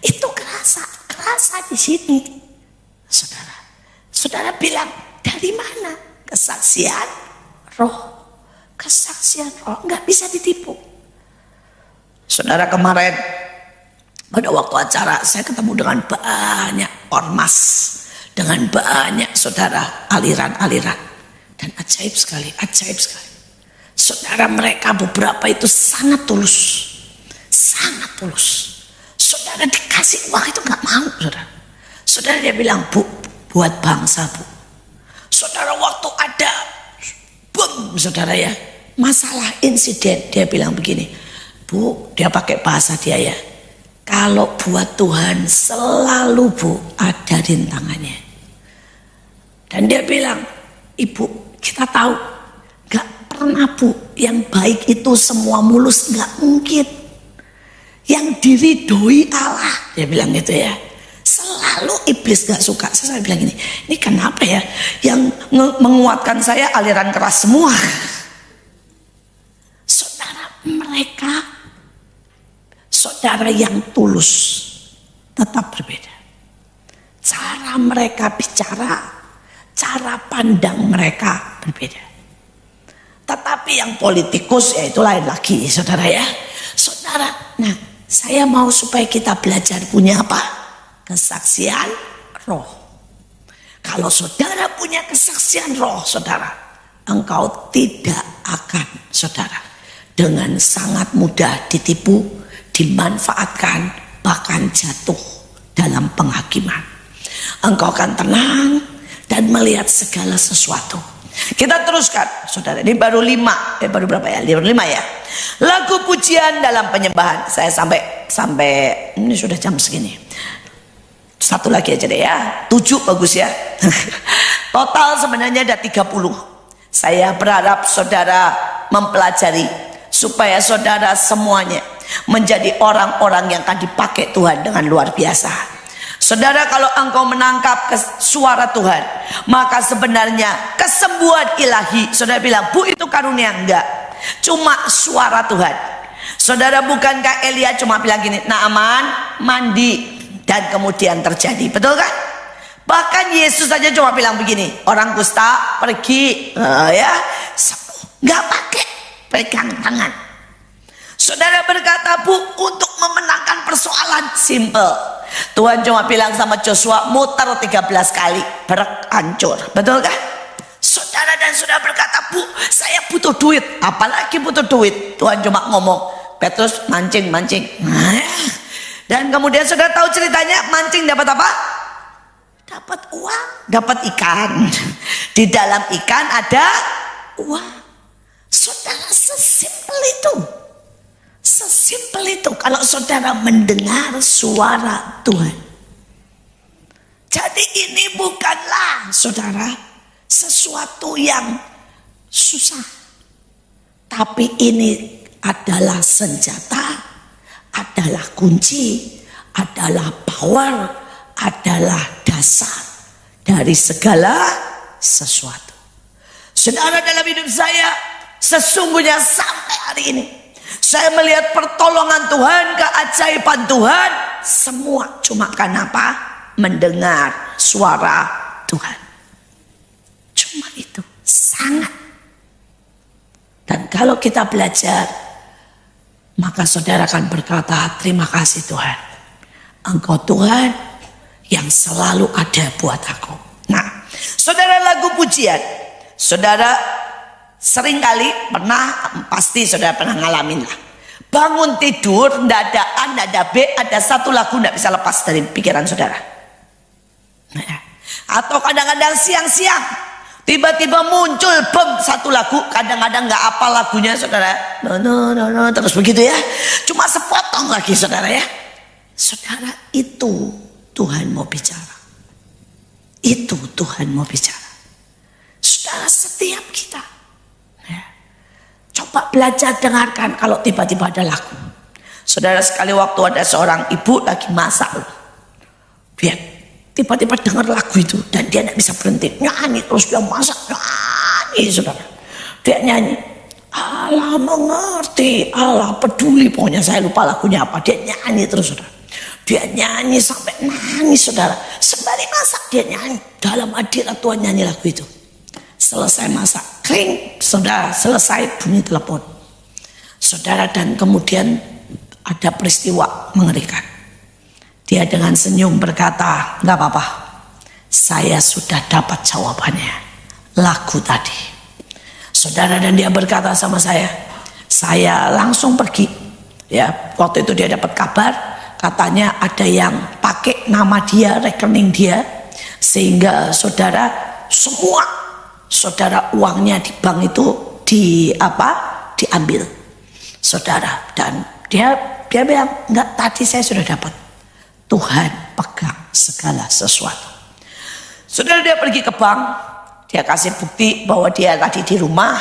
itu kerasa di sini, saudara. Saudara bilang dari mana? Kesaksian roh, kesaksian roh nggak bisa ditipu. Saudara, kemarin pada waktu acara saya ketemu dengan banyak ormas, dengan banyak saudara aliran-aliran, dan ajaib sekali. Saudara, mereka beberapa itu sangat tulus. Saudara, dikasih uang itu nggak mau, saudara. Saudara, dia bilang, Bu, buat bangsa, Bu. Saudara, waktu ada bom, saudara ya, masalah insiden, dia bilang begini, Bu, dia pakai bahasa dia ya, kalau buat Tuhan selalu, Bu, ada rintangannya. Dan dia bilang, Ibu, kita tahu gak pernah, Bu, yang baik itu semua mulus, gak mungkin. Yang diridhoi Allah, dia bilang gitu ya, selalu iblis gak suka. Saya bilang gini, ini kenapa ya yang menguatkan saya aliran keras semua. Saudara, mereka saudara yang tulus tetap berbeda. Cara mereka bicara, cara pandang mereka berbeda. Tetapi yang politikus ya itu lain lagi, saudara ya. Saudara, nah saya mau supaya kita belajar punya apa? Kesaksian roh. Kalau saudara punya kesaksian roh saudara, engkau tidak akan saudara dengan sangat mudah ditipu, dimanfaatkan, bahkan jatuh dalam penghakiman. Engkau akan tenang dan melihat segala sesuatu. Kita teruskan saudara, ini baru 5, baru berapa ya? 5 ya. Lagu pujian dalam penyembahan. Saya sampai ini sudah jam segini. Satu lagi aja deh ya, 7 bagus ya. Total sebenarnya ada 30. Saya berharap saudara mempelajari supaya saudara semuanya menjadi orang-orang yang akan dipakai Tuhan dengan luar biasa. Saudara, kalau engkau menangkap suara Tuhan, maka sebenarnya kesembuhan ilahi, saudara bilang, Bu itu karunia, enggak, cuma suara Tuhan. Saudara, bukankah Elia cuma bilang gini, Naaman mandi, dan kemudian terjadi, betul kan? Bahkan Yesus saja cuma bilang begini, orang kusta pergi, ya, nggak pakai pegang tangan. Saudara berkata, Bu, untuk memenangkan persoalan simple, Tuhan cuma bilang sama Joshua, muter 13 kali, hancur, betul kan? Saudara dan saudara berkata, Bu, saya butuh duit, apalagi butuh duit. Tuhan cuma ngomong, Petrus mancing. Dan kemudian saudara tahu ceritanya, mancing dapat apa? Dapat uang, dapat ikan. Di dalam ikan ada uang. Saudara, sesimpel itu. Sesimpel itu kalau saudara mendengar suara Tuhan. Jadi ini bukanlah saudara sesuatu yang susah. Tapi ini adalah senjata, adalah kunci, adalah power, adalah dasar dari segala sesuatu. Saudara, dalam hidup saya sesungguhnya sampai hari ini saya melihat pertolongan Tuhan, keajaiban Tuhan, semua cuma karena apa? Mendengar suara Tuhan. Cuma itu, sangat. Dan kalau kita belajar, maka saudara akan berkata, terima kasih Tuhan, Engkau Tuhan yang selalu ada buat aku. Nah, saudara, lagu pujian, saudara seringkali pasti saudara pernah ngalamin lah. Bangun tidur, ndak ada A, ndak ada B, ada satu lagu ndak bisa lepas dari pikiran saudara. Nah, atau kadang-kadang siang-siang tiba-tiba muncul satu lagu, kadang-kadang nggak apa lagunya saudara, no, terus begitu ya, cuma sepotong lagi saudara ya. Saudara, itu Tuhan mau bicara, itu Tuhan mau bicara. Saudara, setiap kita ya, coba belajar dengarkan kalau tiba-tiba ada lagu. Saudara, sekali waktu ada seorang ibu lagi masak, dia tiba-tiba dengar lagu itu dan dia tidak bisa berhenti nyanyi terus, dia masak nyanyi saudara, dia nyanyi Allah mengerti, Allah peduli, pokoknya saya lupa lagunya apa, dia nyanyi terus saudara, dia nyanyi sampai nangis saudara, sembari masak dia nyanyi, dalam hadirat Tuhan nyanyi lagu itu. Selesai masak, kring saudara, selesai bunyi telepon saudara, dan kemudian ada peristiwa mengerikan. Dia dengan senyum berkata, nggak apa-apa, saya sudah dapat jawabannya, lagu tadi. Saudara, dan dia berkata sama saya langsung pergi. Ya, waktu itu dia dapat kabar, katanya ada yang pakai nama dia, rekening dia, sehingga saudara semua saudara uangnya di bank itu diambil, saudara. Dan dia bilang, enggak, tadi saya sudah dapat. Tuhan pegang segala sesuatu. Saudara, dia pergi ke bank, dia kasih bukti bahwa dia tadi di rumah,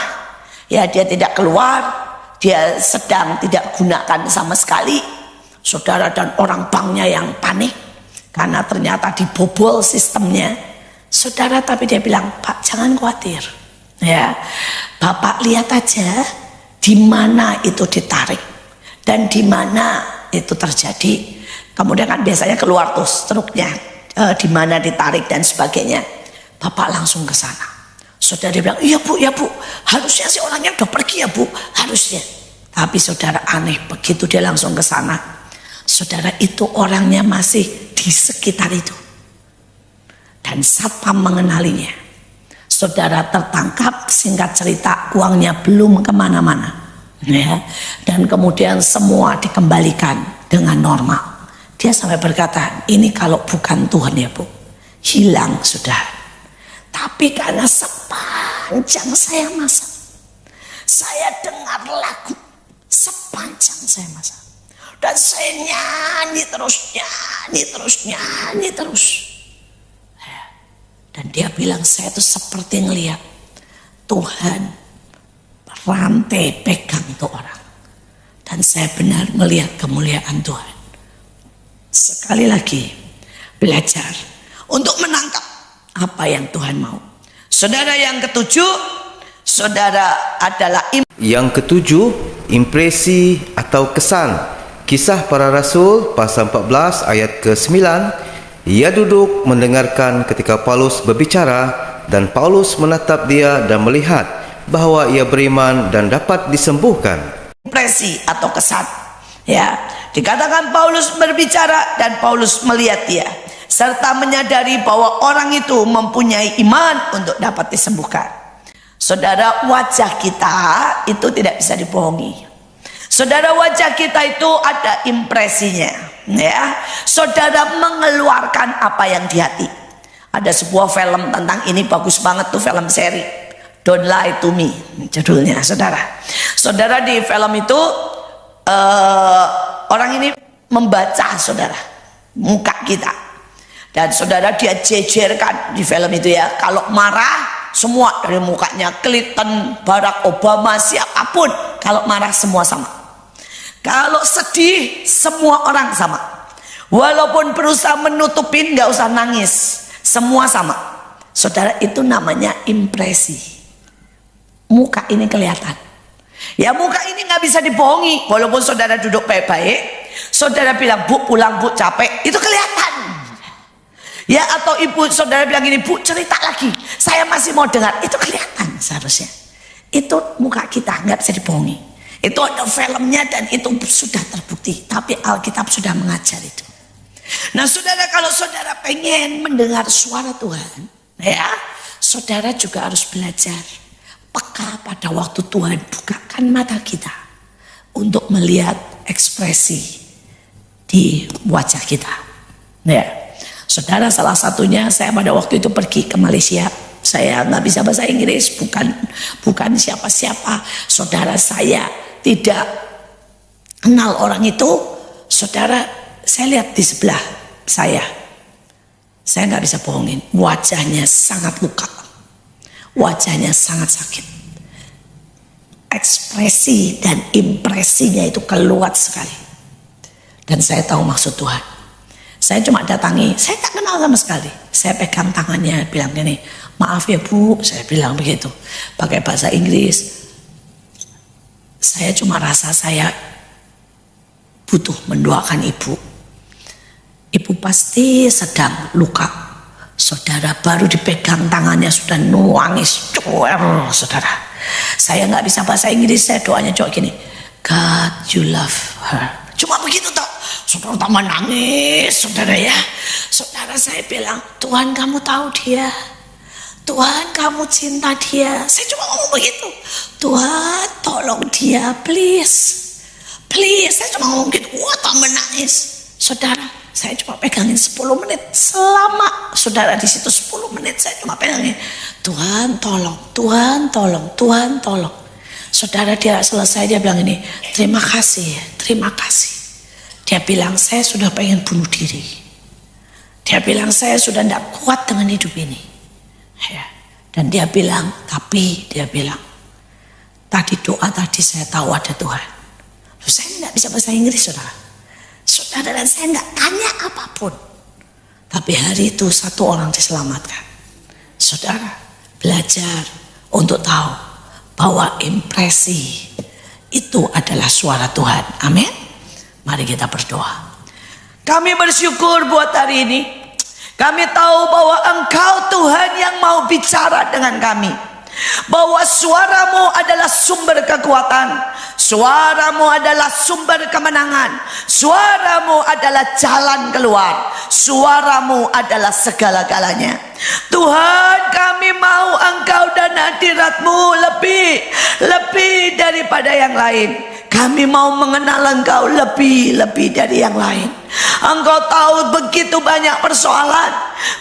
ya dia tidak keluar, dia sedang tidak gunakan sama sekali. Saudara, dan orang banknya yang panik karena ternyata dibobol sistemnya. Saudara, tapi dia bilang, Pak, jangan khawatir. Ya, Bapak lihat aja di mana itu ditarik dan di mana itu terjadi. Kemudian kan biasanya keluar tuh struknya, di mana ditarik dan sebagainya. Bapak langsung ke sana. Saudara, dia bilang, iya bu, harusnya sih orangnya udah pergi ya bu, harusnya. Tapi saudara, aneh, begitu dia langsung ke sana, saudara, itu orangnya masih di sekitar itu. dan satpam mengenalinya. Saudara tertangkap, singkat cerita uangnya belum kemana-mana, ya. Dan kemudian semua dikembalikan dengan normal. Dia sampai berkata, ini kalau bukan Tuhan ya Bu, hilang sudah. Tapi karena sepanjang saya masak, saya dengar lagu sepanjang saya masak, dan saya nyanyi terus. Dan dia bilang, saya tuh seperti ngelihat Tuhan rantai pegang tuh orang. Dan saya benar melihat kemuliaan Tuhan. Sekali lagi, belajar untuk menangkap apa yang Tuhan mau. Saudara, yang ketujuh, saudara adalah Yang ketujuh, impresi atau kesan. Kisah Para Rasul pasal 14 ayat ke-9. Ia duduk mendengarkan ketika Paulus berbicara, dan Paulus menatap dia dan melihat bahwa ia beriman dan dapat disembuhkan. impresi atau kesan. Ya, dikatakan Paulus berbicara dan Paulus melihat dia, serta menyadari bahwa orang itu mempunyai iman untuk dapat disembuhkan. Saudara, wajah kita itu tidak bisa dibohongi. Saudara, wajah kita itu ada impresinya, ya. Saudara mengeluarkan apa yang di hati. Ada sebuah film tentang ini, bagus banget tuh, film seri Don't Lie to Me judulnya, saudara. Saudara, di film itu orang ini membaca, saudara, muka kita. Dan saudara, dia jejerkan di film itu, ya, kalau marah semua dari mukanya, Clinton, Barack Obama, siapapun, kalau marah semua sama. Kalau sedih semua orang sama. Walaupun berusaha menutupin, nggak usah nangis, semua sama. Saudara, itu namanya impresi. Muka ini kelihatan. Ya, muka ini nggak bisa dibohongi. Walaupun saudara duduk baik-baik, saudara bilang, Bu, pulang Bu, capek, itu kelihatan. Ya, atau ibu saudara bilang gini, Bu, cerita lagi, saya masih mau dengar, itu kelihatan seharusnya. Itu muka kita, nggak bisa dibohongi. Itu ada filmnya dan itu sudah terbukti. Tapi Alkitab sudah mengajar itu. Nah, saudara, kalau saudara pengen mendengar suara Tuhan, ya, saudara juga harus belajar peka pada waktu Tuhan bukakan mata kita untuk melihat ekspresi di wajah kita. Ya, saudara, salah satunya saya pada waktu itu pergi ke Malaysia. Saya nggak bisa bahasa Inggris, bukan siapa-siapa. Saudara, saya tidak kenal orang itu. Saudara, saya lihat di sebelah saya nggak bisa bohongin, wajahnya sangat luka, wajahnya sangat sakit. Ekspresi dan impresinya itu keluar sekali. Dan saya tahu maksud Tuhan. Saya cuma datangi, saya tak kenal sama sekali. Saya pegang tangannya, bilang gini, maaf ya Bu, saya bilang begitu, pakai bahasa Inggris. Saya cuma rasa saya butuh mendoakan ibu. Ibu pasti sedang luka. Saudara, baru dipegang tangannya sudah nangis, saudara. Saya nggak bisa bahasa Inggris, saya doanya cuma gini, God, you love her. Cuma begitu toh. Saudara tambah nangis, saudara, ya. Saudara, saya bilang, Tuhan, kamu tahu dia. Tuhan, kamu cinta dia. Saya cuma ngomong begitu. Tuhan, tolong dia, please. Please, saya cuma ngomong gitu. Wah, tambah nangis. Saudara, saya cuma pegangin 10 menit. Selama saudara di situ 10 menit, saya cuma pegangin. Tuhan, tolong. Tuhan, tolong. Tuhan, tolong. Saudara, dia selesai, dia bilang ini, terima kasih, terima kasih. Dia bilang, saya sudah pengen bunuh diri. Dia bilang, saya sudah tidak kuat dengan hidup ini. Ya. Dan dia bilang, tapi dia bilang, tadi doa tadi saya tahu ada Tuhan. Loh, saya tidak bisa bahasa Inggris, saudara. Saudara, dan saya nggak tanya apapun. Tapi hari itu satu orang diselamatkan. Saudara, belajar untuk tahu bahwa impresi itu adalah suara Tuhan. Amin. Mari kita berdoa. Kami bersyukur buat hari ini. Kami tahu bahwa Engkau Tuhan yang mau bicara dengan kami. bahwa suaramu adalah sumber kekuatan, suaramu adalah sumber kemenangan, suaramu adalah jalan keluar, suaramu adalah segala-galanya. Tuhan, kami mau Engkau dan hadirat-Mu lebih daripada yang lain. Kami mau mengenal Engkau lebih dari yang lain. Engkau tahu begitu banyak persoalan,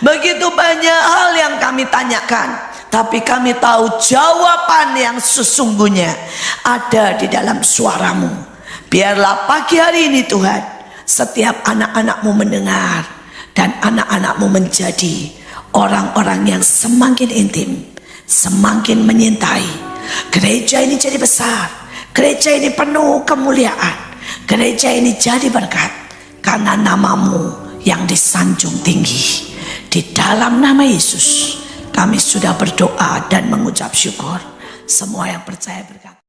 begitu banyak hal yang kami tanyakan, tapi kami tahu jawaban yang sesungguhnya ada di dalam suara-Mu. Biarlah pagi hari ini Tuhan, setiap anak-anak-Mu mendengar, dan anak-anak-Mu menjadi orang-orang yang semakin intim, semakin menyintai. Gereja ini jadi besar, gereja ini penuh kemuliaan, gereja ini jadi berkat karena nama-Mu yang disanjung tinggi. Di dalam nama Yesus kami sudah berdoa dan mengucap syukur. Semua yang percaya berkata